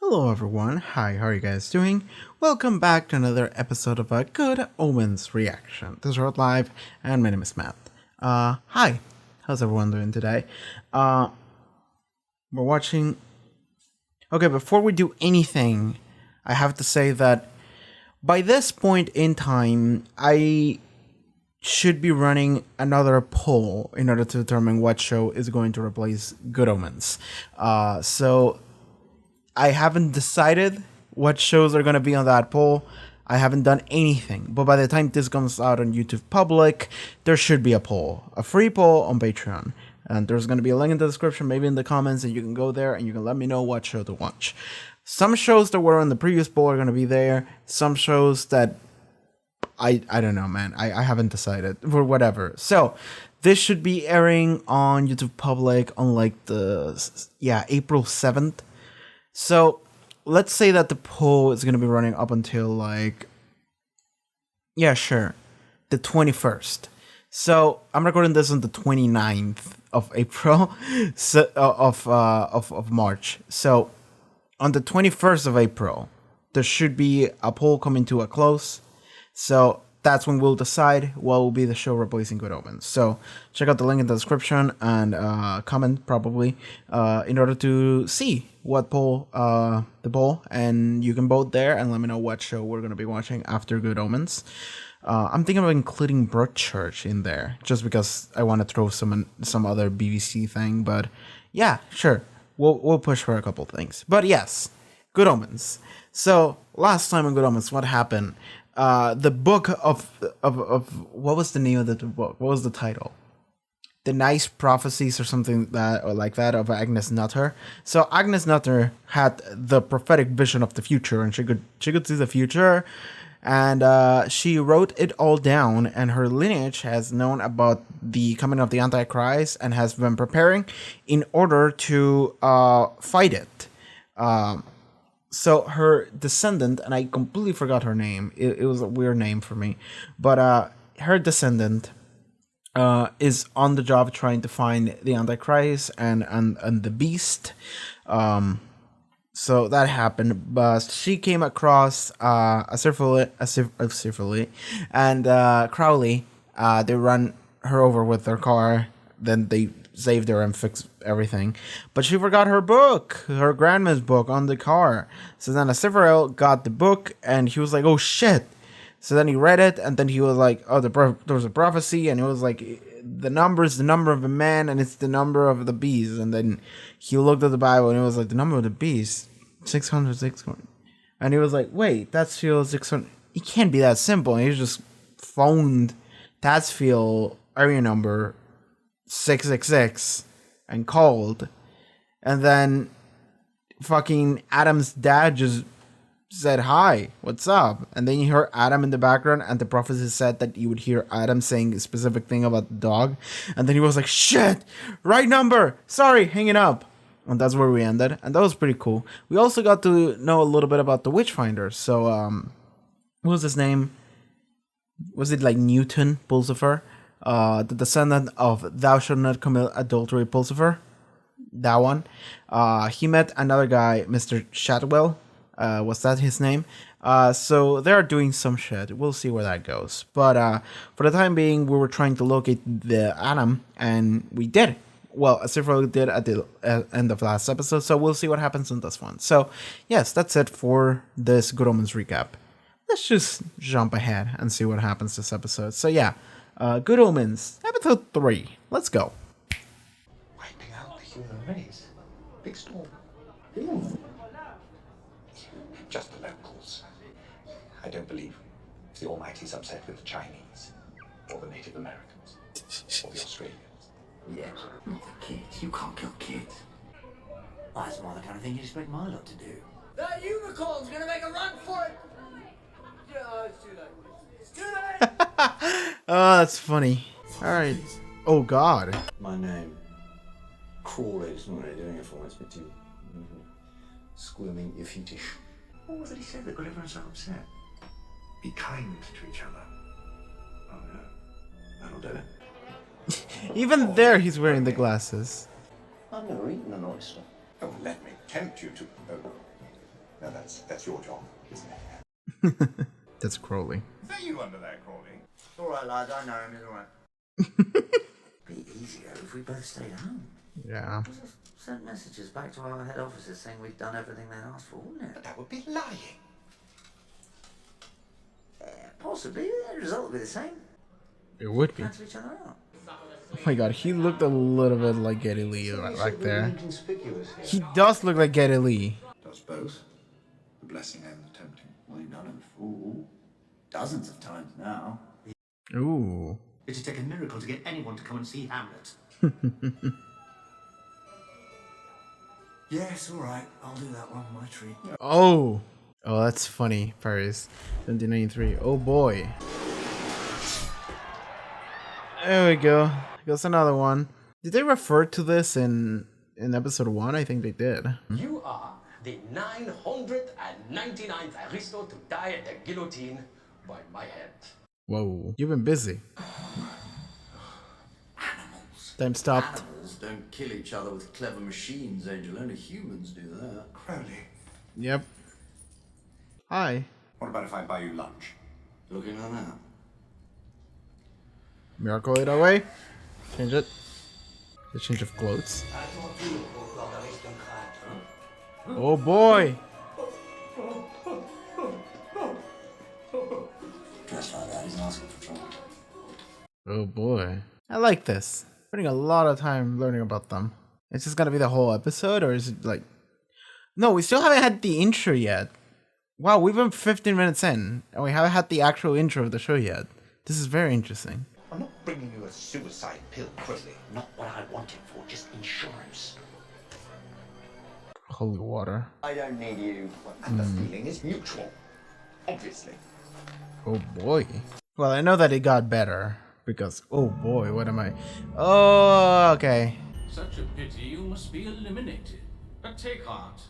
Hello everyone, hi, how are you guys doing? Welcome back to another episode of a Good Omens reaction. This is Road Live, and my name is Matt. Hi, how's everyone doing today? We're watching... Okay, before we do anything, I have to say that by this point in time, I should be running another poll in order to determine what show is going to replace Good Omens. So I haven't decided what shows are going to be on that poll. I haven't done anything. But by the time this comes out on YouTube Public, there should be a poll. A free poll on Patreon. And there's going to be a link in the description, maybe in the comments, and you can go there and you can let me know what show to watch. Some shows that were on the previous poll are going to be there. Some shows that I don't know, man. I haven't decided for whatever. So this should be airing on YouTube Public on like April 7th. So let's say that the poll is going to be running up until like, the 21st. So I'm recording this on the 29th of April, so, of March. So on the 21st of April, there should be a poll coming to a close. So that's when we'll decide what will be the show replacing Good Omens. So check out the link in the description and comment probably in order to see what the poll, and you can vote there and let me know what show we're going to be watching after Good Omens. I'm thinking of including Broadchurch in there just because I want to throw some other BBC thing, but yeah, sure. We'll push for a couple things. But yes, Good Omens. So last time on Good Omens, what happened? The book of what was the name of the book? What was the title? The Nice Prophecies or something like that of Agnes Nutter. So Agnes Nutter had the prophetic vision of the future, and she could see the future, and she wrote it all down. And her lineage has known about the coming of the Antichrist and has been preparing in order to fight it. So her descendant, and I completely forgot her name. It was a weird name for me, but her descendant is on the job trying to find the Antichrist and the beast. So that happened, but she came across Asifali and Crowley. They run her over with their car. Then they saved her and fixed everything, but she forgot her book, her grandma's book, on the car. So then Asifal got the book and he was like, oh shit. So then he read it, and then he was like, oh, there was a prophecy, and it was like, the number is the number of a man, and it's the number of the beast. And then he looked at the Bible, and it was like, the number of the beast, 600. And he was like, wait, that's field 600. It can't be that simple. And he just phoned Tatsfield area number 666 and called, and then fucking Adam's dad just said, hi, what's up? And then you heard Adam in the background, and the prophecy said that you would hear Adam saying a specific thing about the dog, and then he was like, shit, right number, sorry, hanging up. And that's where we ended, and that was pretty cool. We also got to know a little bit about the Witchfinder. So what was his name? Was it like Newton Pulsifer? The descendant of thou-shall-not-commit-adultery Pulsifer, that one. He met another guy, Mr. Shadwell. Was that his name? So they're doing some shit. We'll see where that goes. But for the time being, we were trying to locate the Adam, and we did. Well, Asifal did at the end of last episode, so we'll see what happens in this one. So, yes, that's it for this Good Omens recap. Let's just jump ahead and see what happens this episode. So, yeah. Good Omens, episode 3. Let's go. Wiping out the human race. Big storm. Ooh. Just the locals. I don't believe the Almighty's upset with the Chinese, or the Native Americans, or the Australians. Yes, not the kids. You can't kill kids. That's more the kind of thing you'd expect my lot to do. That unicorn's gonna make a run for it! Yeah, it's too late. It's too late! Oh, that's funny. Alright. Oh, God. My name. Crawley. It's not really doing it for me. It's a bit too squirming, effetish. What was it he said that got everyone so upset? Be kind to each other. Oh, yeah. That'll do it. Even there, he's wearing the glasses. I've never eaten an oyster. Oh, let me tempt you to... That's your job, isn't it? That's Crowley. Is that you under there, Crawley? It's alright, lads, I know him, he's alright. Be easier if we both stayed home. Yeah. Just send messages back to our head offices saying we've done everything they asked for, wouldn't it? But that would be lying. Possibly, the result would be the same. It would be. Cancel each other out. Oh my god, he looked a little bit like Geddy Lee right there. Inconspicuous here. He does look like Geddy Lee. Does both. The blessing and the tempting. Well, you've done it before. Dozens of times now. Ooh. It'd take a miracle to get anyone to come and see Hamlet. Yes, alright, I'll do that one, my treat. Oh. Oh, that's funny. Paris, 1793. Oh boy. There we go. Goes another one. Did they refer to this in episode 1? I think they did. You are the 999th aristo to die at the guillotine by my hand. Whoa. You've been busy. Animals. Time stopped. Animals don't kill each other with clever machines, Angel. Only humans do that. Crowley, Yep. Hi. what about if I buy you lunch? Looking like that. Miracle it away. Change it. The change of clothes. Oh boy. Dressed like that, he's asking for trouble. Oh boy. I like this. Spending a lot of time learning about them. It's just gonna be the whole episode, or is it like... No, we still haven't had the intro yet. Wow, we've been 15 minutes in, and we haven't had the actual intro of the show yet. This is very interesting. I'm not bringing you a suicide pill, Crowley. Not what I wanted for, just insurance. Holy water. I don't need you. And the feeling is mutual. Obviously. Oh boy. Well, I know that it got better, because... Oh boy, what am I... Oh, okay. Such a pity you must be eliminated. But take heart.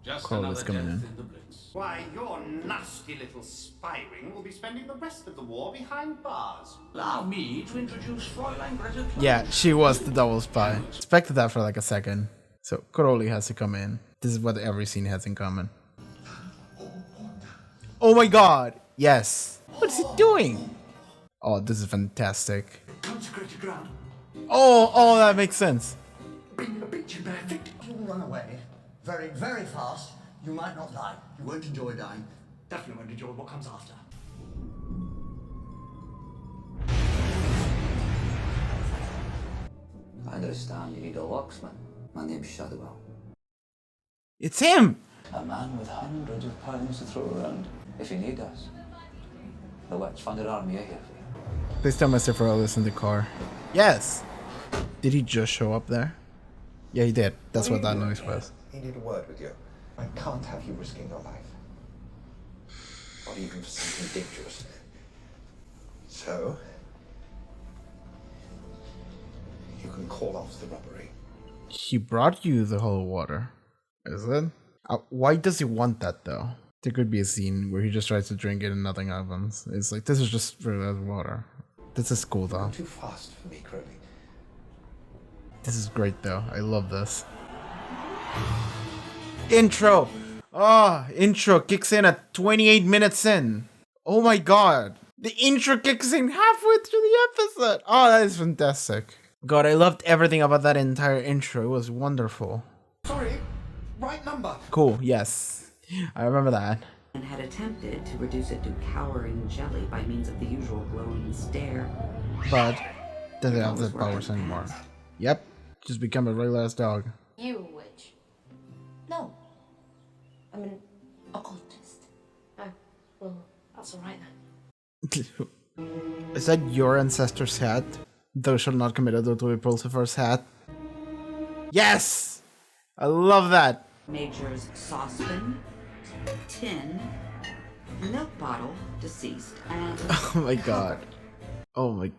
Just Call another this death coming in. in the Blitz. Why, your nasty little spy ring will be spending the rest of the war behind bars. Allow me to introduce Fräulein Greta Klein. Yeah, she was the double spy. Expected that for like a second. So, Crowley has to come in. This is what every scene has in common. Oh my god! Yes! What is he doing? Oh, this is fantastic. Consecrated ground. Oh, that makes sense. Bring a picture perfect. You'll run away. Very, very fast. You might not die. You won't enjoy dying. Definitely won't enjoy what comes after. I understand you need a locksmith. My name's Shadowell. It's him! A man with hundreds of pounds to throw around. If you need us, the witch-funded army are here for you. Please tell Mr. Farrell is in the car. Yes! Did he just show up there? Yeah, he did. That's what that noise was. He need a word with you. I can't have you risking your life. Not even for something dangerous. So, you can call off the robbery. He brought you the holy water. Is it? Why does he want that though? There could be a scene where he just tries to drink it and nothing happens. It's like, this is just for water. This is cool though. Too fast for me, Crowley. This is great though. I love this. Intro! Oh, intro kicks in at 28 minutes in. Oh my god. The intro kicks in halfway through the episode. Oh, that is fantastic. God, I loved everything about that entire intro. It was wonderful. Sorry, right number. Cool, yes. I remember that. And had attempted to reduce it to cowering jelly by means of the usual glowing stare. But doesn't have the powers anymore. Yep, just become a regular ass dog. You a witch? No. I'm an occultist. Oh, well, that's alright then. Is that your ancestor's hat? Thou-shall-not-commit-adultery Pulsifer's hat? Yes! I love that! Major's saucepan, tin, milk bottle, deceased, and... Oh my god. Oh my...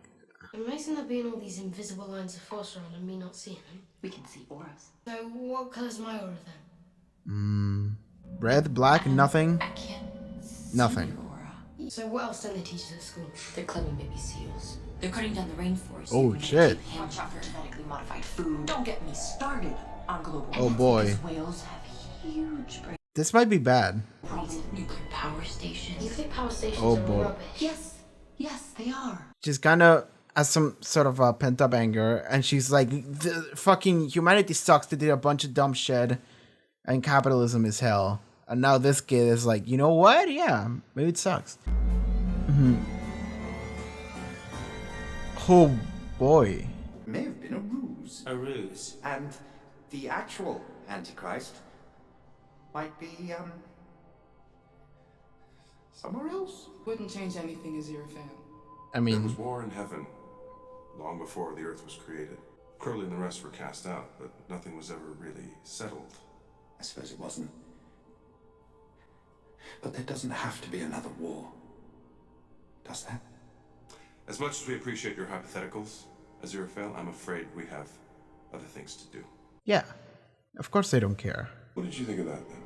Amazing there being all these invisible lines of force around and me not seeing them. We can see auras. So what colour's my aura then? Red, black, nothing? I can't. Nothing. So what else don't they teach us at school? They're climbing baby seals. They're cutting down the rainforest. Oh shit. Watch out for genetically modified food. Don't get me started on global Oh boy. These whales have huge brains. This might be bad. power stations Oh, are boy. rubbish. Yes, they are. She's kind of has some sort of pent up anger, and she's like, fucking humanity sucks. They did a bunch of dumb shit, and capitalism is hell. And now this kid is like, you know what? Yeah, maybe it sucks. Oh boy. May have been a ruse. A ruse. And the actual Antichrist might be, somewhere else. Wouldn't change anything, Aziraphale. I There mean, was war in heaven long before the earth was created. Crowley and the rest were cast out, but nothing was ever really settled. I suppose it wasn't. But there doesn't have to be another war. Does there? As much as we appreciate your hypotheticals, Aziraphale, I'm afraid we have other things to do. yeah, of course they don't care. What did you think of that, then?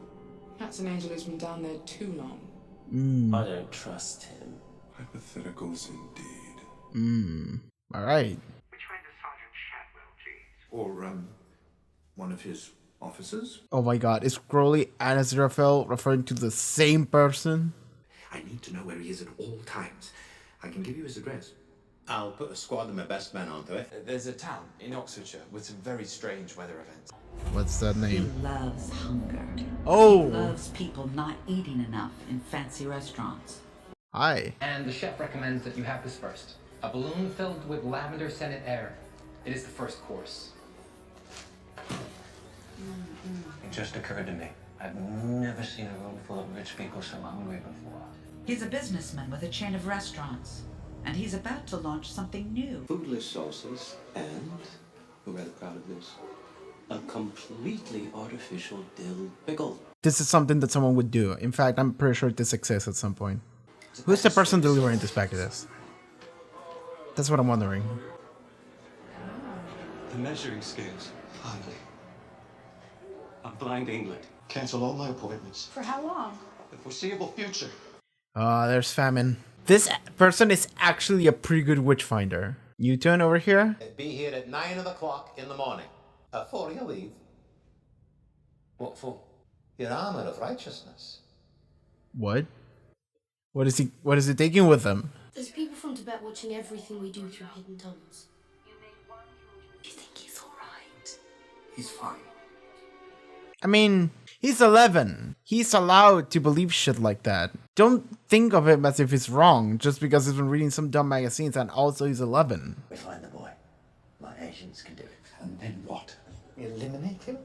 That's an angel who's been down there too long. I don't trust him. Hypotheticals indeed. All right. Which way does Sergeant Shadwell, please? Or, one of his officers? Oh my god, is Crowley and Aziraphale referring to the same person? I need to know where he is at all times. I can give you his address. I'll put a squad of my best men onto it. There's a town in Oxfordshire with some very strange weather events. What's that He name? loves hunger. Oh, He loves people not eating enough in fancy restaurants. hi. And the chef recommends that you have this first. A balloon filled with lavender scented air. It is the first course. It just occurred to me. I've never seen a room full of rich people so hungry before. He's a businessman with a chain of restaurants, and he's about to launch something new. Foodless sauces and, we're rather proud of this, A completely artificial dill pickle. This is something that someone would do. In fact, I'm pretty sure this exists at some point. Who's the person delivering this packages? That's what I'm wondering. The measuring scales. Finally. I'm blind England. cancel all my appointments. For how long? The foreseeable future. There's famine. This person is actually a pretty good witch finder. Newton over here? Be here at 9 o'clock in the morning. For you leave. What for? Your armor of righteousness. What? What is he taking with him? There's people from Tibet watching everything we do through hidden tunnels. You think he's alright? He's fine. I mean, he's 11. He's allowed to believe shit like that. Don't think of him as if he's wrong just because he's been reading some dumb magazines and also he's 11. We find the boy. My agents can do it. And then what? Eliminate him?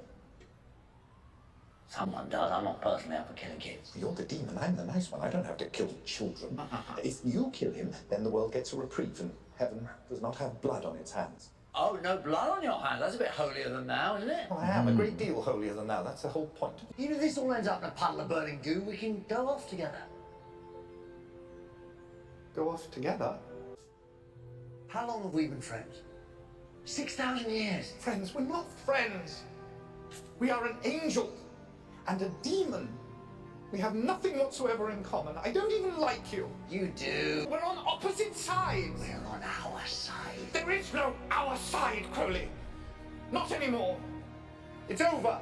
Someone does. I'm not personally out for killing kids. You're the demon, I'm the nice one. I don't have to kill children. If you kill him, then the world gets a reprieve and heaven does not have blood on its hands. Oh, no blood on your hands. That's a bit holier than thou, isn't it? Well, I am a great deal holier than thou. That's the whole point. Even if this all ends up in a puddle of burning goo, we can go off together. Go off together. How long have we been friends? 6,000 years. Friends, we're not friends. We are an angel and a demon. We have nothing whatsoever in common. I don't even like you. You do. We're on opposite sides. We're on our side. There is no our side, Crowley. Not anymore. It's over.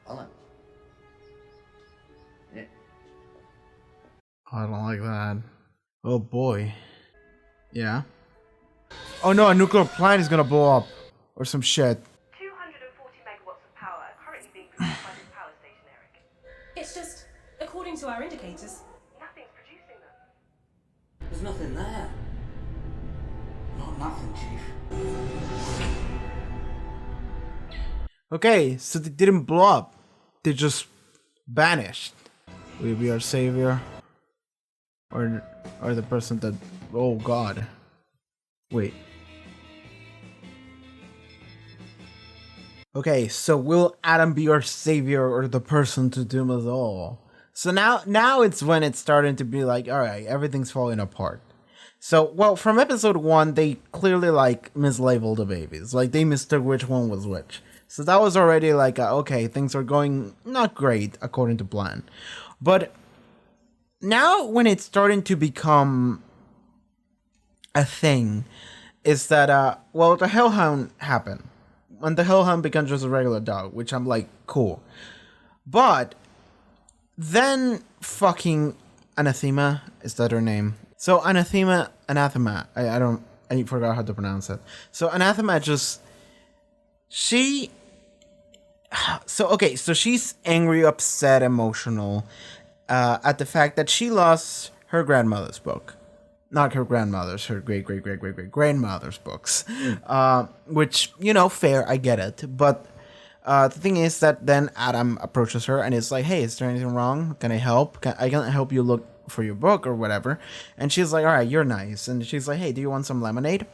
Hold on. Yeah. I don't like that. Oh boy. Yeah. Oh no, a nuclear plant is gonna blow up. Or some shit. 240 megawatts of power are currently being produced by this power station, Eric. It's just, according to our indicators, Nothing's producing them. There's nothing there. Not nothing, Chief. Okay, so they didn't blow up. They just vanished. Will you be our savior? Or the person that... Oh god. Wait. Okay, so will Adam be our savior or the person to doom us all? So now it's when it's starting to be like, alright, everything's falling apart. So, well, from episode 1, they clearly, like, mislabeled the babies. Like, they mistook which one was which. So that was already like, okay, things are going not great according to plan. But now when it's starting to become a thing, is that, well, the Hellhound happened. And the Hellhound becomes just a regular dog, which I'm like, cool. But then fucking Anathema, is that her name? So Anathema, I forgot how to pronounce it. So Anathema so she's angry, upset, emotional at the fact that she lost her grandmother's book. Not her grandmother's, her great-great-great-great-great-grandmother's books. Which, fair, I get it. But the thing is that then Adam approaches her and is like, hey, is there anything wrong? Can I help? I can help you look for your book or whatever. And she's like, all right, you're nice. And she's like, hey, do you want some lemonade?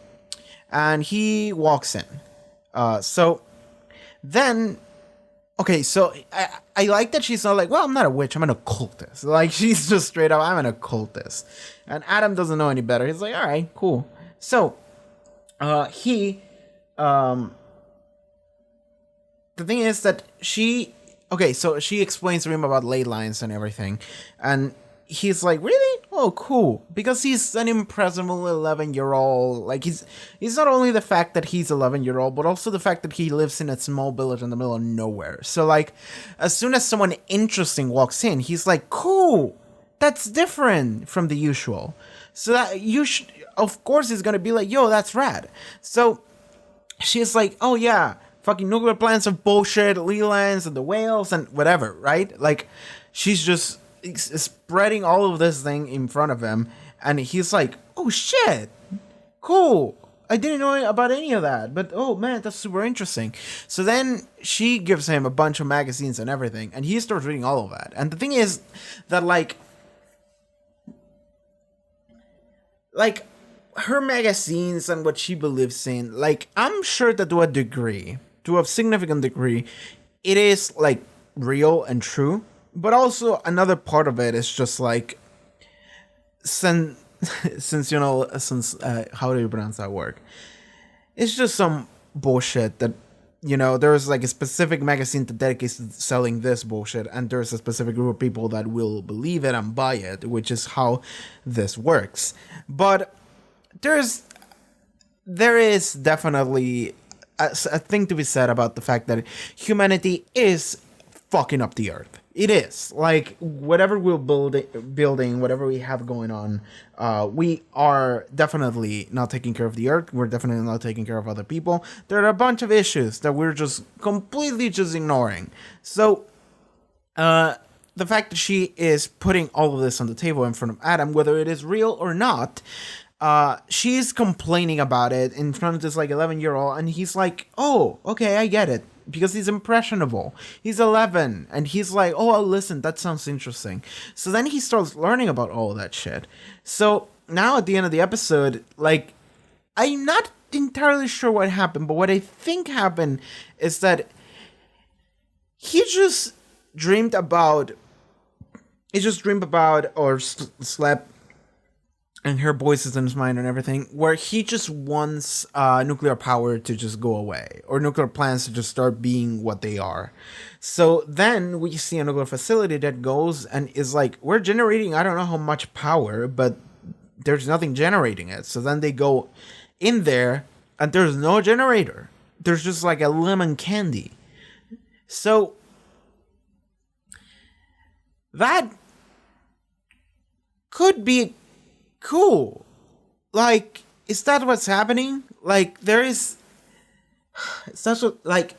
And he walks in. So then... Okay, so I like that she's not like, well, I'm not a witch, I'm an occultist. Like, she's just straight up, I'm an occultist. And Adam doesn't know any better. He's like, all right, cool. So, the thing is that she explains to him about ley lines and everything. And he's like, really? Oh, cool. Because he's an impressible 11-year-old. Like, he's not only the fact that he's 11-year-old, but also the fact that he lives in a small village in the middle of nowhere. So, like, as soon as someone interesting walks in, he's like, cool. That's different from the usual. So that of course, he's gonna be like, yo, that's rad. So she's like, oh yeah, fucking nuclear plants are bullshit, Lelands and the whales and whatever, right? Like, she's just spreading all of this thing in front of him, and he's like, oh shit, cool, I didn't know about any of that, but oh man, that's super interesting. So then she gives him a bunch of magazines and everything, and he starts reading all of that. And the thing is that like her magazines and what she believes in, like, I'm sure that to a significant degree, it is like real and true. But also another part of it is just like, since how do you pronounce that word? It's just some bullshit that, there's like a specific magazine that dedicates to selling this bullshit, and there's a specific group of people that will believe it and buy it, which is how this works. But there is definitely a thing to be said about the fact that humanity is fucking up the earth. It is. Like, whatever we're building, whatever we have going on, we are definitely not taking care of the earth. We're definitely not taking care of other people. There are a bunch of issues that we're just completely just ignoring. So, the fact that she is putting all of this on the table in front of Adam, whether it is real or not, she's complaining about it in front of this, like, 11-year-old, and he's like, oh, okay, I get it. Because he's impressionable. He's 11. And he's like, oh, listen, that sounds interesting. So then he starts learning about all that shit. So now at the end of the episode, like, I'm not entirely sure what happened, but what I think happened is that he just dreamed about or slept and heard voices in his mind and everything, where he just wants nuclear power to just go away, or nuclear plants to just start being what they are. So then we see a nuclear facility that goes and is like, we're generating, I don't know how much power, but there's nothing generating it. So then they go in there and there's no generator. There's just like a lemon candy. So that could be cool. Like, is that what's happening? Like, there is... It's not so, like...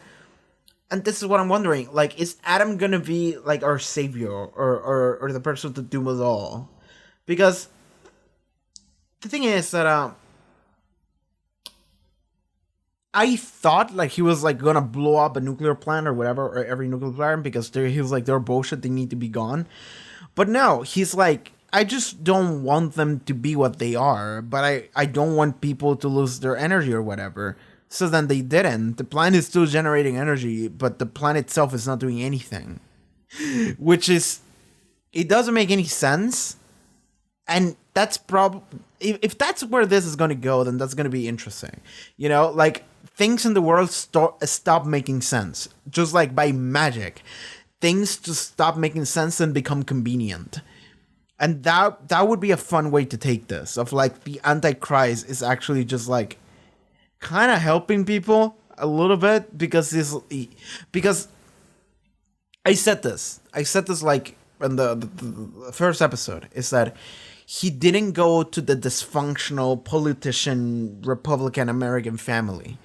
And this is what I'm wondering. Like, is Adam gonna be, like, our savior? Or the person to doom us all? Because... The thing is that, I thought, like, he was, like, gonna blow up a nuclear plant or whatever, or every nuclear plant, because he was like, they're bullshit, they need to be gone. But no, he's like, I just don't want them to be what they are, but I don't want people to lose their energy or whatever. So then they didn't. The plant is still generating energy, but the plant itself is not doing anything. Which is... It doesn't make any sense. And that's if that's where this is going to go, then that's going to be interesting. Like, things in the world stop making sense. Just like by magic. Things just stop making sense and become convenient. And that would be a fun way to take this. Of like, the Antichrist is actually just like kind of helping people a little bit, because I said this like the first episode is that he didn't go to the dysfunctional politician Republican American family.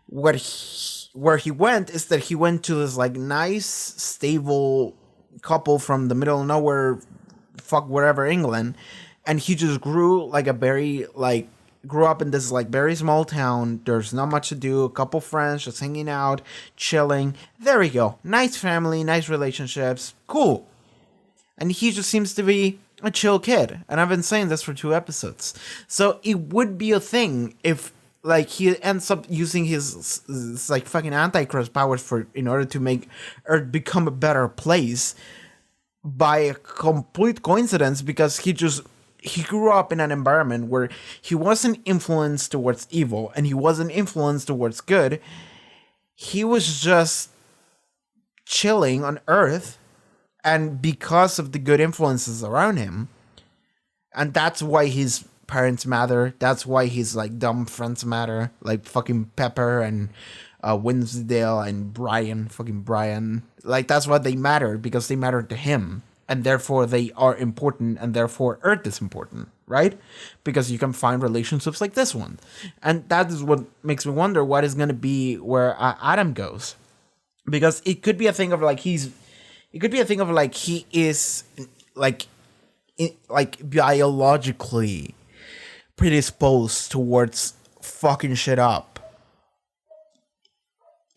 Where he went is that he went to this like nice stable couple from the middle of nowhere, fuck wherever, England, and he just grew like a very like grew up in this like very small town. There's not much to do, a couple friends just hanging out, chilling. There we go. Nice family, nice relationships, cool. And he just seems to be a chill kid. And I've been saying this for 2 episodes. So it would be a thing if like he ends up using his like fucking Antichrist powers in order to make Earth become a better place by a complete coincidence, because he grew up in an environment where he wasn't influenced towards evil and he wasn't influenced towards good. He was just chilling on Earth, and because of the good influences around him, and that's why his parents matter. That's why his like dumb friends matter, like fucking Pepper and Winsdale and fucking Brian. Like that's why they matter, because they matter to him, and therefore they are important, and therefore Earth is important, right? Because you can find relationships like this one, and that is what makes me wonder what is going to be where Adam goes, because it could be a thing of like he is like biologically predisposed towards fucking shit up.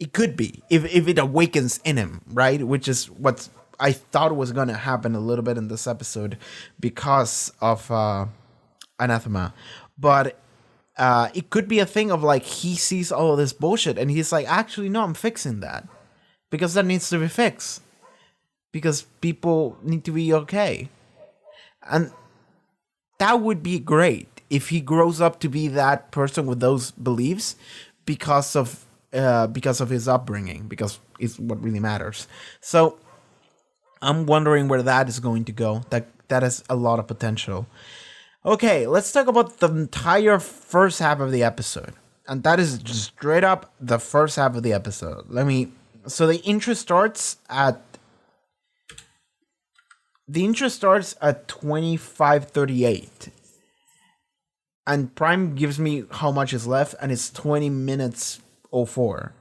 It could be if it awakens in him, right? Which is what I thought was gonna happen a little bit in this episode because of Anathema, but it could be a thing of like he sees all of this bullshit and he's like, actually no, I'm fixing that because that needs to be fixed because people need to be okay, and that would be great if he grows up to be that person with those beliefs because of his upbringing, because it's what really matters. So I'm wondering where that is going to go. That has a lot of potential. Okay, let's talk about the entire first half of the episode. And that is just straight up the first half of the episode. So the intro starts at 25:38. And Prime gives me how much is left, and it's 20 minutes 04.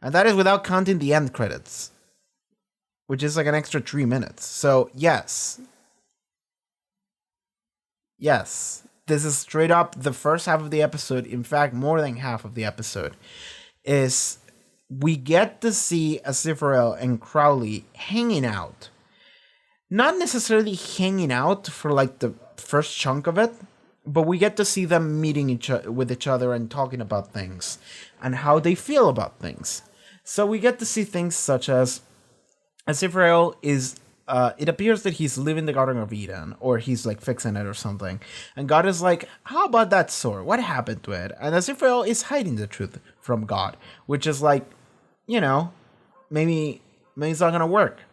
And that is without counting the end credits, which is like an extra 3 minutes. So yes, this is straight up the first half of the episode. In fact, more than half of the episode is we get to see Aziraphale and Crowley hanging out. Not necessarily hanging out for like the first chunk of it, but we get to see them meeting with each other and talking about things and how they feel about things. So we get to see things such as Aziraphale is, it appears that he's leaving the Garden of Eden, or he's like fixing it or something. And God is like, how about that sword? What happened to it? And Aziraphale is hiding the truth from God, which is like, maybe it's not gonna work.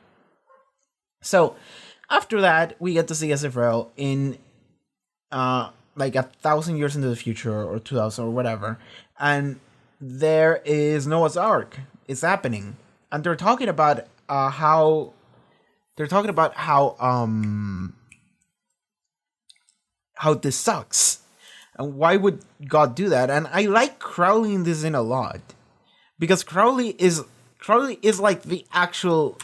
So after that, we get to see Aziraphale in like 1,000 years into the future, or 2,000 or whatever, and there is Noah's Ark. It's happening, and they're talking about how this sucks, and why would God do that? And I like Crowley in this in a lot, because Crowley is like the actual.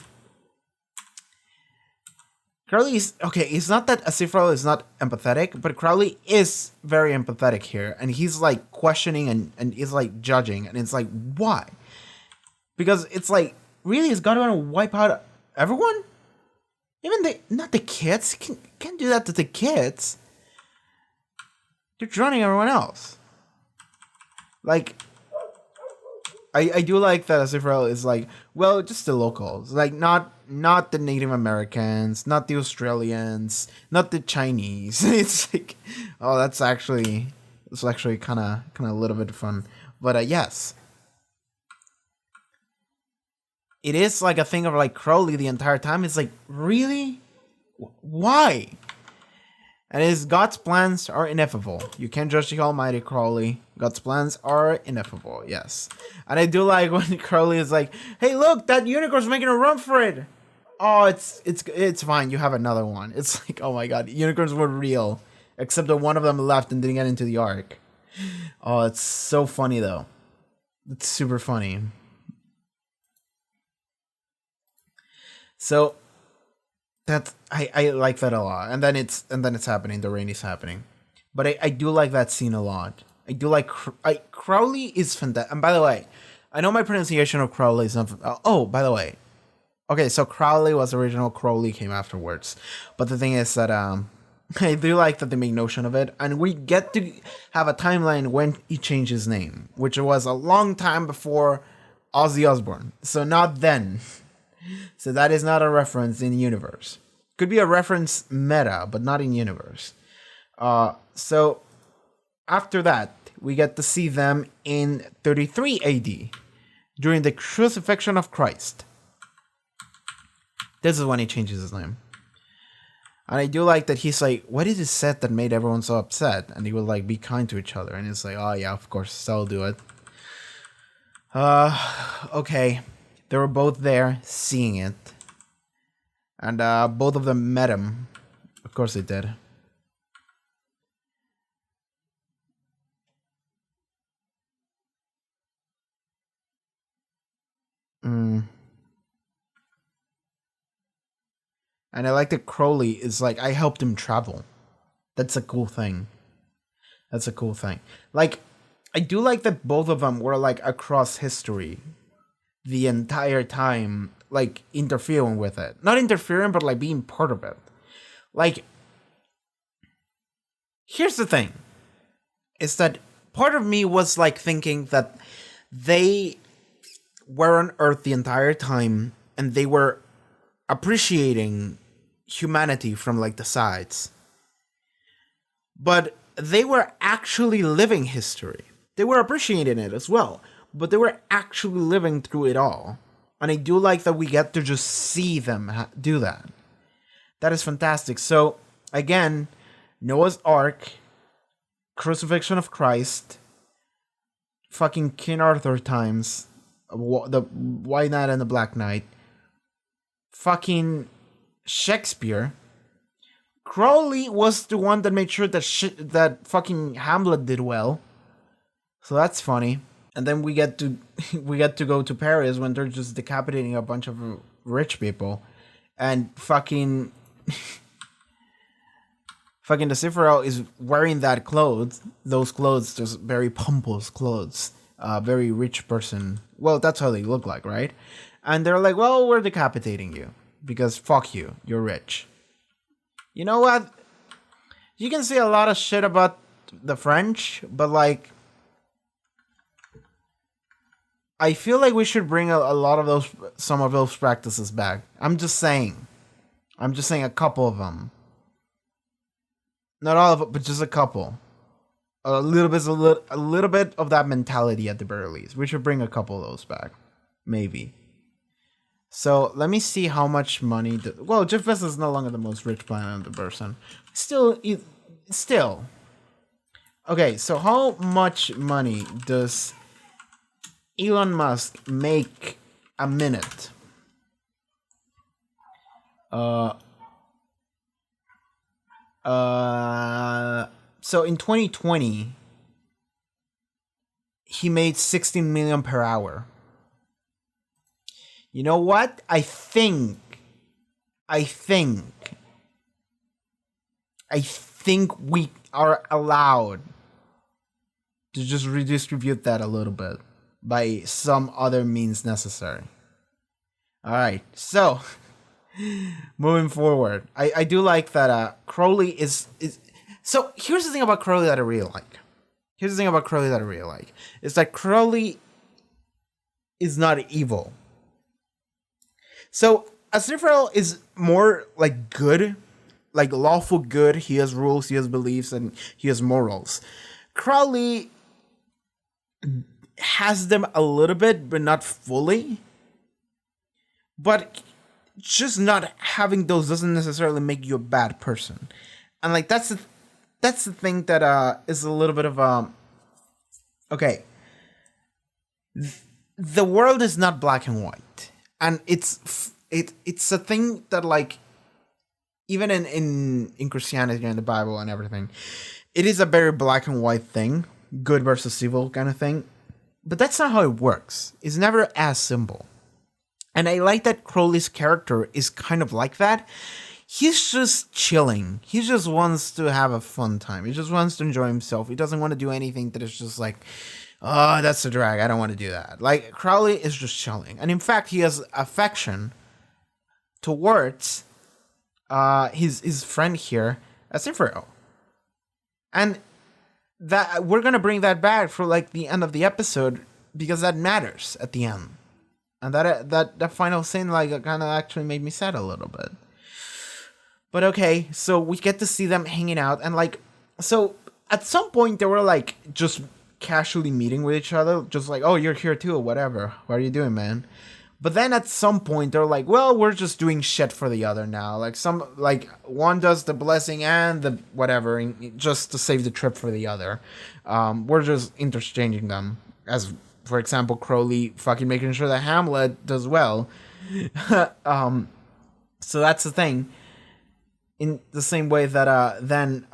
Crowley is okay. It's not that Aziraphale is not empathetic, but Crowley is very empathetic here, and he's like questioning and he's like judging, and it's like, why? Because it's like, really, is God going to wipe out everyone? Even not the kids. Can't do that to the kids. They're drowning everyone else. Like, I do like that Aziraphale is like, well, just the locals, like not the Native Americans, not the Australians, not the Chinese. It's like, oh, that's actually kind of a little bit fun. But yes, it is like a thing of like Crowley the entire time. It's like, really? Why? And it's God's plans are ineffable. You can't judge the Almighty, Crowley. God's plans are ineffable, yes. And I do like when Crowley is like, hey, look, that unicorn's making a run for it. Oh, it's fine. You have another one. It's like, oh my god, unicorns were real, except that one of them left and didn't get into the ark. Oh, it's so funny though. It's super funny. So that's I like that a lot. And then it's happening. The rain is happening, but I do like that scene a lot. I do like Crowley is fantastic. And by the way, I know my pronunciation of Crowley is not. Oh, by the way. Okay, so Crowley was original, Crowley came afterwards. But the thing is that I do like that they make notion of it, and we get to have a timeline when he changed his name, which was a long time before Ozzy Osbourne. So not then. So that is not a reference in universe. Could be a reference meta, but not in universe. So after that, we get to see them in 33 AD, during the crucifixion of Christ. This is when he changes his name. And I do like that he's like, what is it said that made everyone so upset? And he will like be kind to each other. And it's like, oh yeah, of course, I'll do it. Okay. They were both there seeing it. And both of them met him. Of course they did. And I like that Crowley is like, I helped him travel. That's a cool thing. That's a cool thing. Like, I do like that both of them were like across history the entire time, like interfering with it. Not interfering, but like being part of it. Like, here's the thing. Is that part of me was like thinking that they were on Earth the entire time and they were appreciating humanity from like the sides. But they were actually living history. They were appreciating it as well, but they were actually living through it all. And I do like that we get to just see them do that. That is fantastic. So again, Noah's Ark, crucifixion of Christ, fucking King Arthur times, the White Knight and the Black Knight, fucking Shakespeare. Crowley was the one that made sure that that fucking Hamlet did well. So that's funny. And then we get to go to Paris when they're just decapitating a bunch of rich people, and fucking Decifero is wearing those clothes, just very pompous clothes, very rich person. Well, that's how they look like, right? And they're like, well, we're decapitating you because fuck you, you're rich. You know what? You can say a lot of shit about the French, but like, I feel like we should bring some of those practices back. I'm just saying a couple of them. Not all of it, but just a couple. A little bit of that mentality at the very least. We should bring a couple of those back. Maybe. So let me see how much money. Well, Jeff Bezos is no longer the most rich planet person. Still. Okay, so how much money does Elon Musk make a minute? So in 2020, he made 16 million per hour. You know what? I think we are allowed to just redistribute that a little bit by some other means necessary. All right, so moving forward, I do like that Crowley is. So here's the thing about Crowley that I really like. Is that Crowley is not evil. So Aziraphale is more like good, like lawful good. He has rules, he has beliefs, and he has morals. Crowley has them a little bit, but not fully. But just not having those doesn't necessarily make you a bad person. And like that's the thing that is a little bit of okay. The world is not black and white, and it's it's a thing that, like, even in Christianity and the Bible and everything, it is a very black and white thing, good versus evil kind of thing. But that's not how it works. It's never as simple. And I like that Crowley's character is kind of like that. He's just chilling. He just wants to have a fun time. He just wants to enjoy himself. He doesn't want to do anything that is just like, oh, that's a drag. I don't want to do that. Like, Crowley is just chilling. And in fact, he has affection towards his friend here, Aziraphale. And that we're going to bring that back for, like, the end of the episode, because that matters at the end. And that final scene, like, kind of actually made me sad a little bit. But okay, so we get to see them hanging out, and, like, so at some point they were, like, just casually meeting with each other, just like, oh, you're here too, whatever. What are you doing, man? But then at some point they're like, well, we're just doing shit for the other now. Like, one does the blessing and the whatever, just to save the trip for the other. We're just interchanging them, as, for example, Crowley fucking making sure that Hamlet does well. So that's the thing. In the same way that then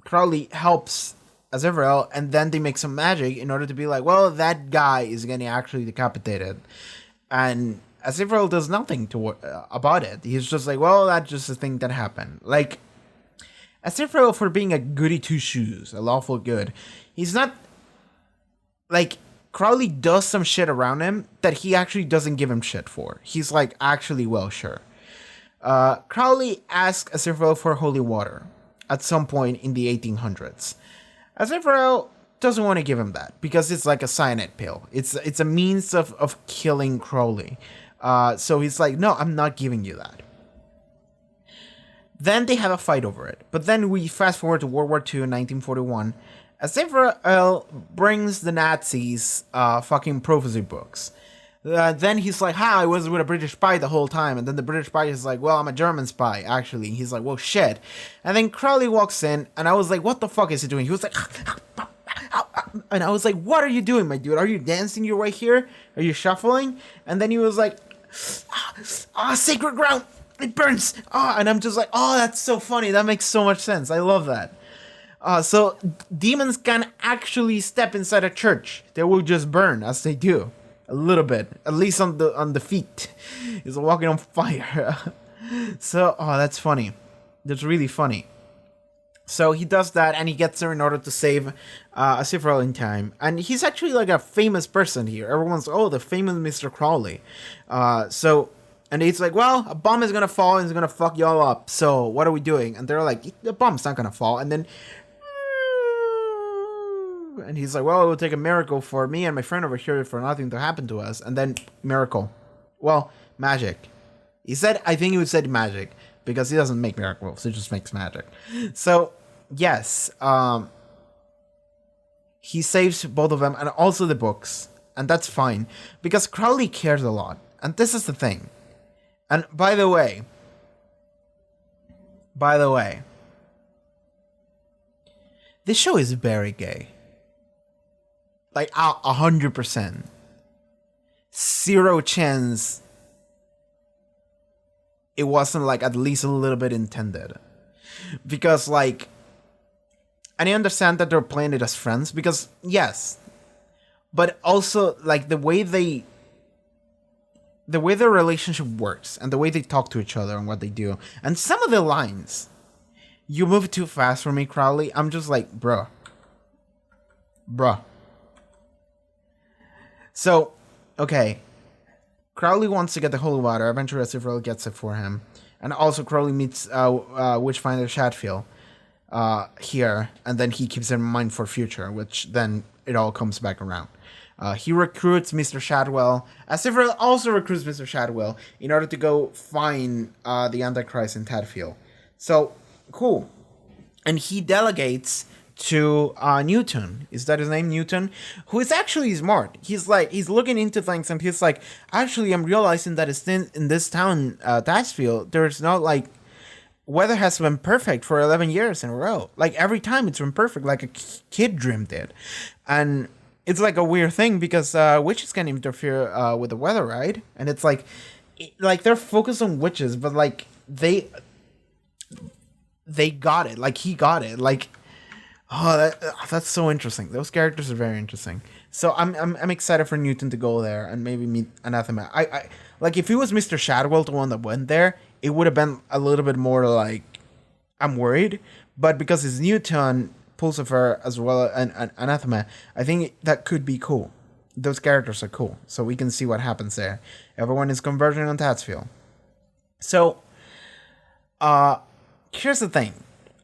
Crowley helps Aziraphale, and then they make some magic in order to be like, well, that guy is getting actually decapitated. And Aziraphale does nothing about it. He's just like, well, that's just a thing that happened. Like, Aziraphale, for being a goody two-shoes, a lawful good, he's not, like, Crowley does some shit around him that he actually doesn't give him shit for. He's like, actually, well, sure. Crowley asks Aziraphale for holy water at some point in the 1800s. Aziraphale doesn't want to give him that because it's like a cyanide pill. It's a means of killing Crowley. So he's like, no, I'm not giving you that. Then they have a fight over it. But then we fast forward to World War II in 1941. Aziraphale brings the Nazis fucking prophecy books. Then he's like, I was with a British spy the whole time. And then the British spy is like, well, I'm a German spy, actually. He's like, well, shit. And then Crowley walks in, and I was like, what the fuck is he doing? He was like, and I was like, what are you doing, my dude? Are you dancing your way here? Are you shuffling? And then he was like, sacred ground, it burns. And I'm just like, oh, that's so funny. That makes so much sense. I love that. So demons can actually step inside a church. They will just burn as they do. A little bit, at least on the feet. He's walking on fire. So, that's funny. That's really funny. So he does that, and he gets there in order to save Aziraphale in time. And he's actually like a famous person here. Everyone's, the famous Mr. Crowley. And it's like, well, a bomb is gonna fall and it's gonna fuck y'all up. So what are we doing? And they're like, the bomb's not gonna fall. And then, and he's like, well, it will take a miracle for me and my friend over here for nothing to happen to us. And then, miracle. Well, magic. He said, I think he said magic, because he doesn't make miracles, he just makes magic. So, yes, he saves both of them and also the books. And that's fine, because Crowley cares a lot. And this is the thing. And by the way, this show is very gay. Like, 100%. Zero chance it wasn't, like, at least a little bit intended. Because, like, and I understand that they're playing it as friends, because, yes. But also, like, the way their relationship works, and the way they talk to each other and what they do, and some of the lines, you move too fast for me, Crowley. I'm just like, bruh. So, okay. Crowley wants to get the holy water. Eventually, Aziraphale gets it for him. And also, Crowley meets Witchfinder Shadfield here. And then he keeps it in mind for future, which then it all comes back around. He recruits Mr. Shadwell. Aziraphale also recruits Mr. Shadwell in order to go find the Antichrist in Tadfield. So, cool. And he delegates to Newton. Is that his name, Newton? Who is actually smart. He's looking into things, and he's like, actually, I'm realizing that it's in this town, Tadfield, there's not, like, weather has been perfect for 11 years in a row. Like, every time it's been perfect, like a kid dreamed it. And it's like a weird thing, because witches can interfere with the weather, right? And it's like, like they're focused on witches, but like they got it. Like he got it. Like, oh, that's so interesting. Those characters are very interesting. So I'm excited for Newton to go there and maybe meet Anathema. I like if it was Mr. Shadwell, the one that went there, it would have been a little bit more like I'm worried. But because it's Newton, Pulsifer, as well as Anathema, I think that could be cool. Those characters are cool, so we can see what happens there. Everyone is converging on Tatsfield. So, here's the thing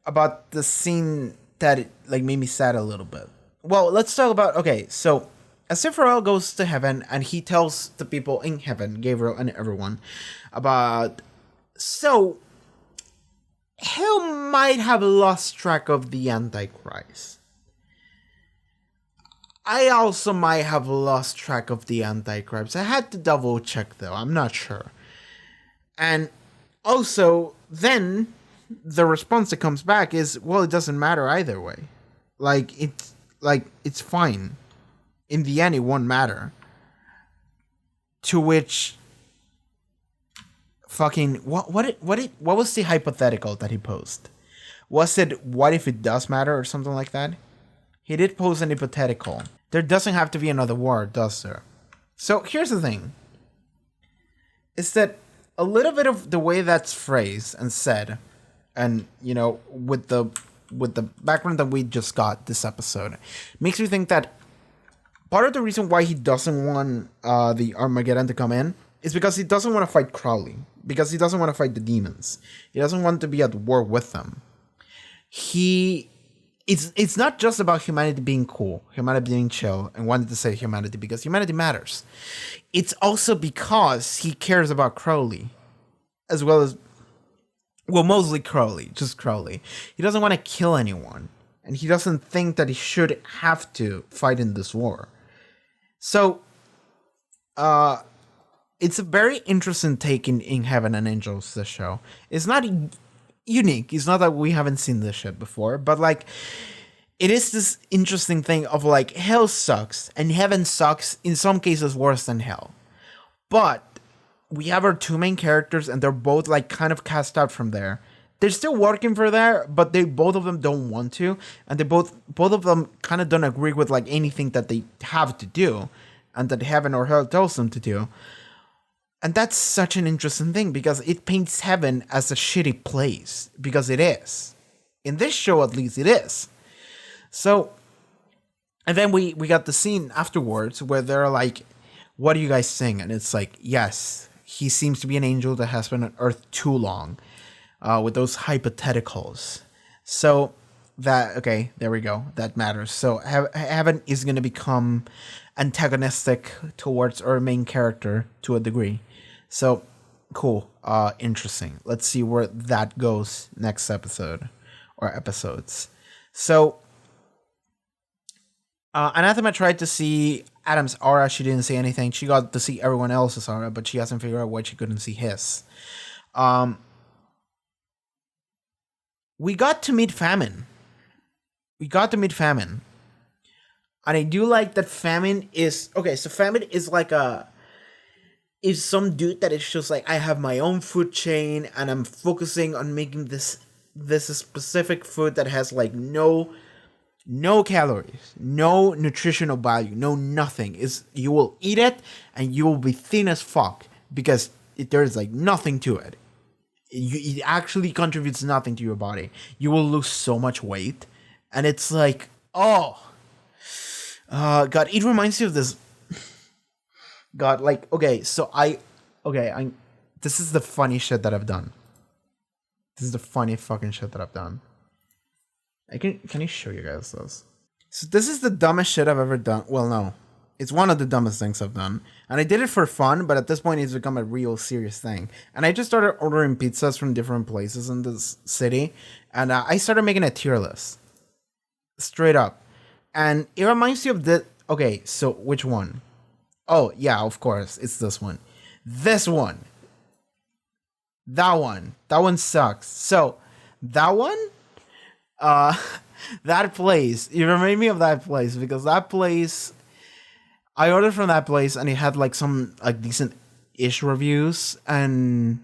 about the scene that like made me sad a little bit. Well, let's talk about, okay, so Aziraphale goes to heaven and he tells the people in heaven, Gabriel and everyone, about, so Hell might have lost track of the Antichrist. I also might have lost track of the Antichrist. I had to double check though, I'm not sure. And also, then the response that comes back is, well, it doesn't matter either way. It's fine. In the end, it won't matter. To which, fucking, what was the hypothetical that he posed? Was it, what if it does matter or something like that? He did pose an hypothetical. There doesn't have to be another war, does there? So here's the thing. Is that a little bit of the way that's phrased and said, and, you know, with the background that we just got this episode, makes me think that part of the reason why he doesn't want the Armageddon to come in is because he doesn't want to fight Crowley. Because he doesn't want to fight the demons. He doesn't want to be at war with them. It's not just about humanity being cool, humanity being chill, and wanting to save humanity because humanity matters. It's also because he cares about Crowley, as well as, well, mostly Crowley, just Crowley. He doesn't want to kill anyone, and he doesn't think that he should have to fight in this war. So, it's a very interesting take in Heaven and Angels, this show. It's not unique. It's not that we haven't seen this shit before, but like, it is this interesting thing of like, hell sucks, and heaven sucks, in some cases worse than hell. But we have our two main characters, and they're both like kind of cast out from there. They're still working for there, but both of them don't want to, and they both of them kind of don't agree with like anything that they have to do, and that heaven or hell tells them to do. And that's such an interesting thing, because it paints heaven as a shitty place, because it is. In this show, at least, it is. So, and then we got the scene afterwards where they're like, what do you guys think? And it's like, yes, he seems to be an angel that has been on Earth too long, with those hypotheticals. So, okay, there we go. That matters. So, heaven is going to become antagonistic towards our main character to a degree. So, cool. Interesting. Let's see where that goes next episode or episodes. So, Anathema tried to see Adam's aura. She didn't see anything. She got to see everyone else's aura, but she hasn't figured out why she couldn't see his. We got to meet Famine. And I do like that Famine is... Okay, so Famine is like is some dude that is just like, I have my own food chain, and I'm focusing on making this specific food that has like no calories, no nutritional value, no nothing. You will eat it and you will be thin as fuck because there's like nothing to it. It actually contributes nothing to your body. You will lose so much weight, and it's like, God, it reminds you of this. God, like, okay, so this is the funny shit that I've done. This is the funny fucking shit that I've done. Can you show you guys this? So this is the dumbest shit I've ever done. Well, no. It's one of the dumbest things I've done. And I did it for fun, but at this point it's become a real serious thing. And I just started ordering pizzas from different places in this city. And I started making a tier list. Straight up. And it reminds you of the... Okay, so which one? Oh, yeah, of course. It's this one. This one. That one. That one sucks. So, that one... that place, you remind me of that place, because that place, I ordered from that place and it had like some like decent ish reviews, and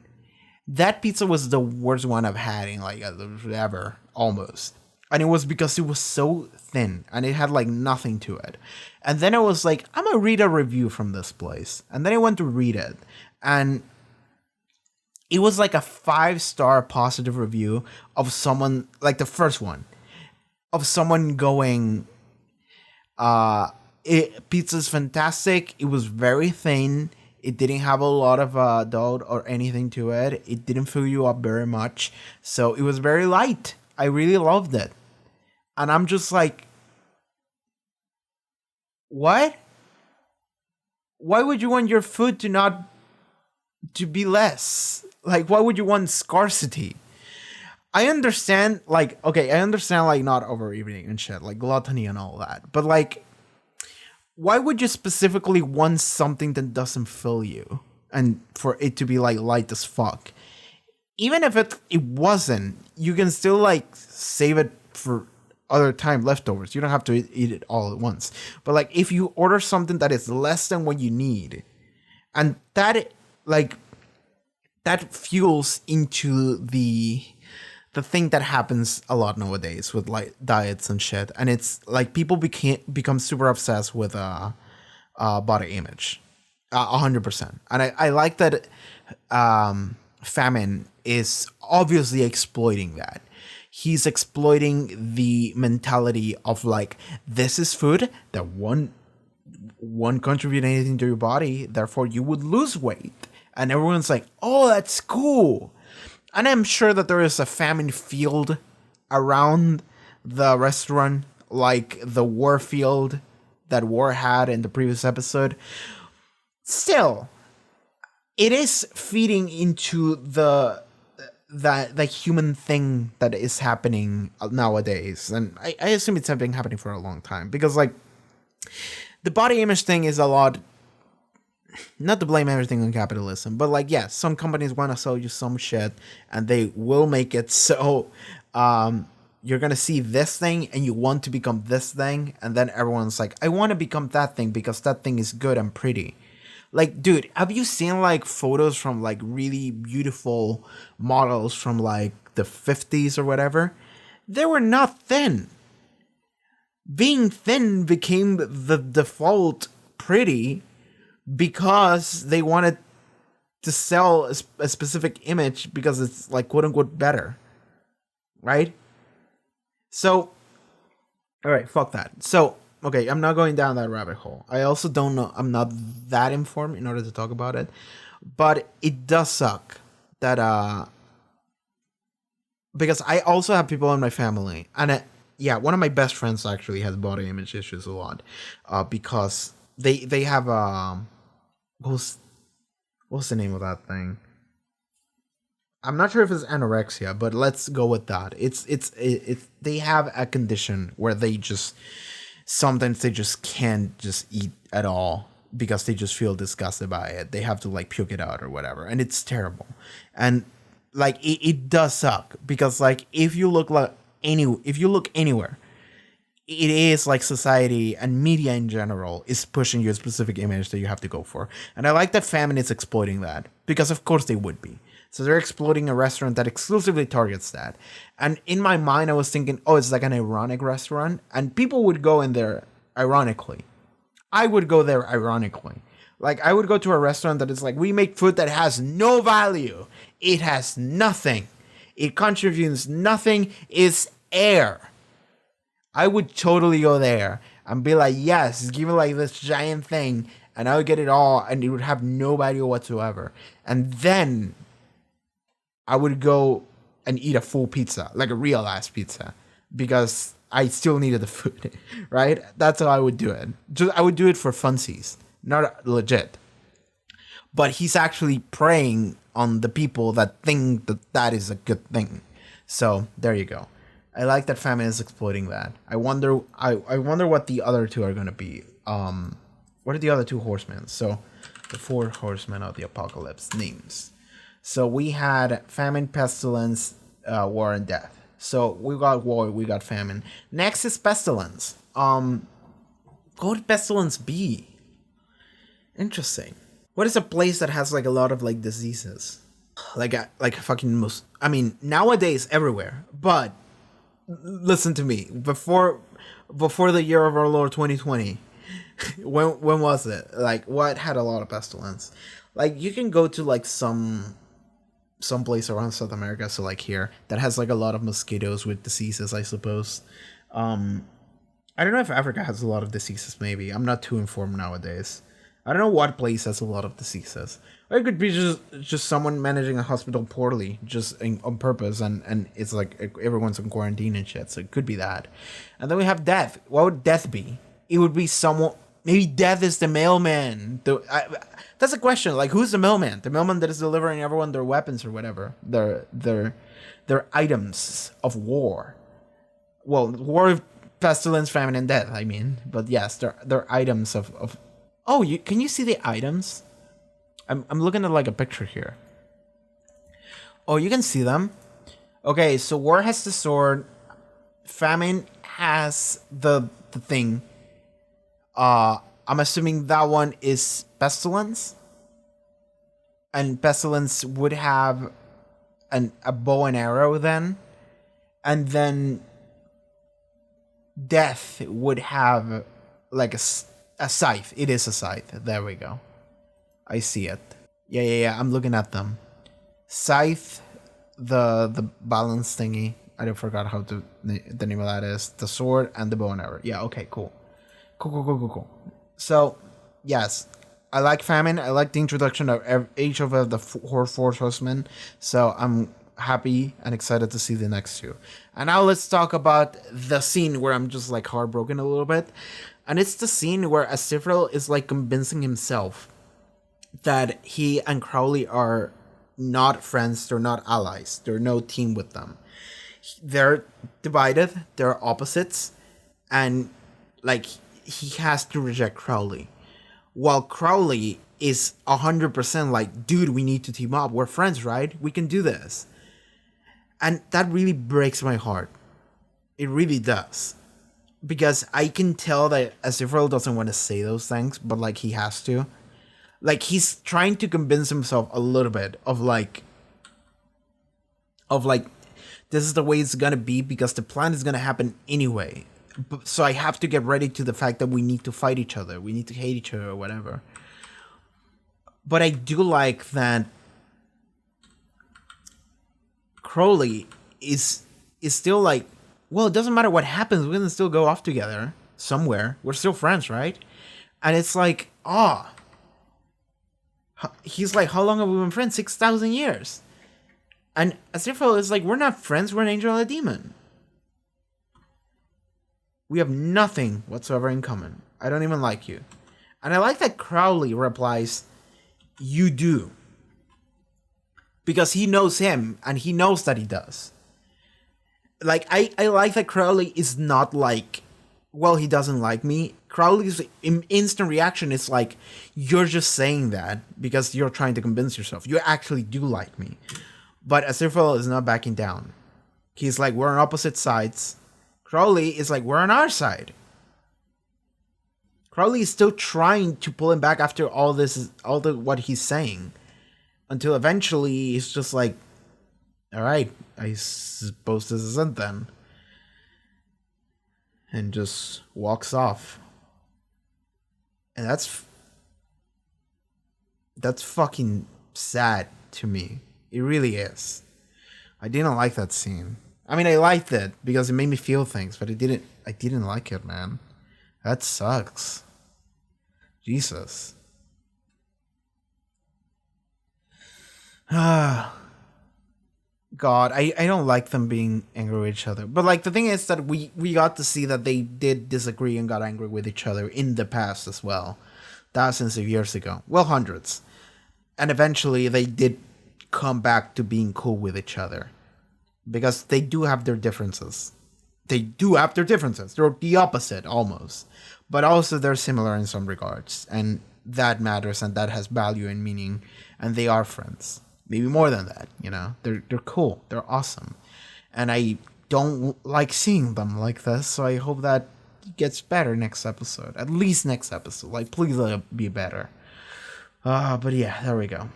that pizza was the worst one I've had in like ever, almost. And it was because it was so thin and it had like nothing to it. And then I was like, I'm gonna read a review from this place. And then I went to read it, and it was like a 5-star positive review of someone, like the first one, of someone going, pizza's fantastic. It was very thin. It didn't have a lot of dough or anything to it. It didn't fill you up very much. So it was very light. I really loved it. And I'm just like, what? Why would you want your food to be less? Like, why would you want scarcity? I understand, like, okay, I understand, like, not overeating and shit, like gluttony and all that. But, like, why would you specifically want something that doesn't fill you and for it to be, like, light as fuck? Even if it wasn't, you can still, like, save it for other time, leftovers. You don't have to eat it all at once. But, like, if you order something that is less than what you need, and that, like, that fuels into the thing that happens a lot nowadays with like diets and shit, and it's like people become super obsessed with body image, 100%. And I like that Famine is obviously exploiting that. He's exploiting the mentality of like, this is food that won't contribute anything to your body, therefore you would lose weight, and everyone's like, oh, that's cool. And I'm sure that there is a famine field around the restaurant, like the war field that War had in the previous episode. Still, it is feeding into the human thing that is happening nowadays. And I assume it's been happening for a long time. Because, like, the body image thing is a lot... Not to blame everything on capitalism, but like, yeah, some companies want to sell you some shit and they will make it so you're going to see this thing and you want to become this thing. And then everyone's like, I want to become that thing because that thing is good and pretty. Like, dude, have you seen like photos from like really beautiful models from like the 50s or whatever? They were not thin. Being thin became the default pretty because they wanted to sell a specific image because it's like quote unquote better, right? So, all right, fuck that. So, okay, I'm not going down that rabbit hole. I also don't know, I'm not that informed in order to talk about it, but it does suck that because I also have people in my family, and yeah, one of my best friends actually has body image issues a lot because they have what's the name of that thing? I'm not sure if it's anorexia, but let's go with that. It's they have a condition where they just sometimes they just can't just eat at all because they just feel disgusted by it. They have to like puke it out or whatever, and it's terrible. And like it does suck because like if you look anywhere, it is like society and media in general is pushing you a specific image that you have to go for. And I like that Famine is exploiting that because of course they would be. So they're exploiting a restaurant that exclusively targets that. And in my mind, I was thinking, oh, it's like an ironic restaurant and people would go in there ironically. I would go there ironically. Like I would go to a restaurant that is like, we make food that has no value. It has nothing. It contributes nothing. It's air. I would totally go there and be like, yes, give me like this giant thing and I would get it all and it would have no value whatsoever. And then I would go and eat a full pizza, like a real ass pizza, because I still needed the food, right? That's how I would do it. I would do it for funsies, not legit. But he's actually preying on the people that think that that is a good thing. So there you go. I like that Famine is exploiting that. I wonder what the other two are going to be. What are the other two horsemen? So the 4 horsemen of the apocalypse names. So we had Famine, Pestilence, War, and Death. So we got War, we got Famine. Next is Pestilence. What would Pestilence be? Interesting. What is a place that has like a lot of like diseases? Like fucking most. I mean, nowadays everywhere. But listen to me. Before the year of our Lord 2020, when was it? Like, what had a lot of pestilence? Like, you can go to like some place around South America, so like here, that has like a lot of mosquitoes with diseases, I suppose. I don't know if Africa has a lot of diseases. Maybe I'm not too informed nowadays. I don't know what place has a lot of diseases. Or it could be just someone managing a hospital poorly, on purpose, and it's like everyone's in quarantine and shit. So it could be that. And then we have death. What would death be? It would be someone. Maybe death is the mailman. That's a question. Like, who's the mailman? The mailman that is delivering everyone their weapons or whatever, their items of war. Well, war, pestilence, famine, and death. I mean, but yes, they're items of. Oh, can you see the items? I'm looking at like a picture here. Oh, you can see them. Okay, so war has the sword. Famine has the thing. I'm assuming that one is pestilence. And pestilence would have a bow and arrow then. And then death would have like a scythe. It is a scythe. There we go. I see it. Yeah. I'm looking at them. Scythe, the balance thingy. I forgot how the name of that is. The sword and the bow and arrow. Yeah. Okay. Cool. So, yes, I like famine. I like the introduction of each of the four horsemen. So I'm happy and excited to see the next two. And now let's talk about the scene where I'm just like heartbroken a little bit. And it's the scene where Aziraphale is like convincing himself that he and Crowley are not friends, they're not allies, they're no team with them. They're divided, they're opposites, and like he has to reject Crowley. While Crowley is 100% like, dude, we need to team up, we're friends, right? We can do this. And that really breaks my heart. It really does. Because I can tell that Aziraphale doesn't want to say those things, but like he has to. Like he's trying to convince himself a little bit of like this is the way it's gonna be because the plan is gonna happen anyway. So I have to get ready to the fact that we need to fight each other, we need to hate each other or whatever. But I do like that Crowley is still like, well, it doesn't matter what happens, we can still go off together somewhere. We're still friends, right? And it's like, he's like, how long have we been friends? 6,000 years. And Aziraphale is like, we're not friends, we're an angel and a demon. We have nothing whatsoever in common. I don't even like you. And I like that Crowley replies, you do. Because he knows him, and he knows that he does. Like, I like that Crowley is not like, well, he doesn't like me. Crowley's instant reaction is like, you're just saying that because you're trying to convince yourself. You actually do like me. But Aziraphale is not backing down. He's like, we're on opposite sides. Crowley is like, we're on our side. Crowley is still trying to pull him back after what he's saying. Until eventually he's just like, alright, I suppose this isn't then. And just walks off. And that's fucking sad to me. It really is. I didn't like that scene. I mean, I liked it because it made me feel things, but I didn't like it, man. That sucks. Jesus. God, I don't like them being angry with each other. But like the thing is that we got to see that they did disagree and got angry with each other in the past as well. Thousands of years ago. Well, hundreds. And eventually they did come back to being cool with each other. Because they do have their differences. They're the opposite, almost. But also they're similar in some regards. And that matters, and that has value and meaning. And they are friends. Maybe more than that, you know? They're cool. They're awesome. And I don't like seeing them like this, so I hope that gets better next episode. At least next episode. Like, please let it be better. But yeah, there we go.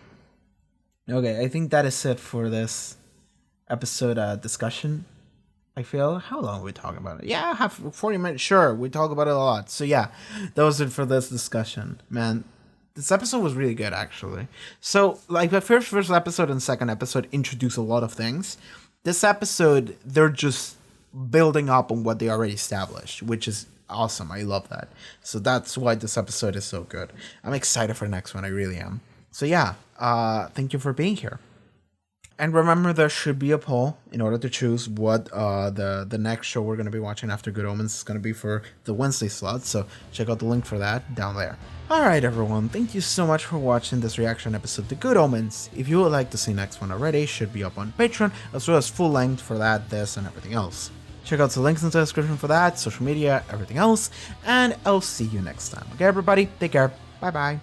Okay, I think that is it for this episode discussion. I feel. How long are we talking about it? Yeah, half 40 minutes. Sure, we talk about it a lot. So yeah, that was it for this discussion. Man, this episode was really good, actually. So, like, the first episode and second episode introduce a lot of things. This episode, they're just building up on what they already established, which is awesome. I love that. So that's why this episode is so good. I'm excited for the next one. I really am. So yeah, thank you for being here. And remember, there should be a poll in order to choose what the next show we're going to be watching after Good Omens is going to be for the Wednesday slot. So check out the link for that down there. Alright everyone, thank you so much for watching this reaction episode to Good Omens. If you would like to see next one already, it should be up on Patreon, as well as full length for that, this, and everything else. Check out the links in the description for that, social media, everything else, and I'll see you next time. Okay everybody, take care, bye bye.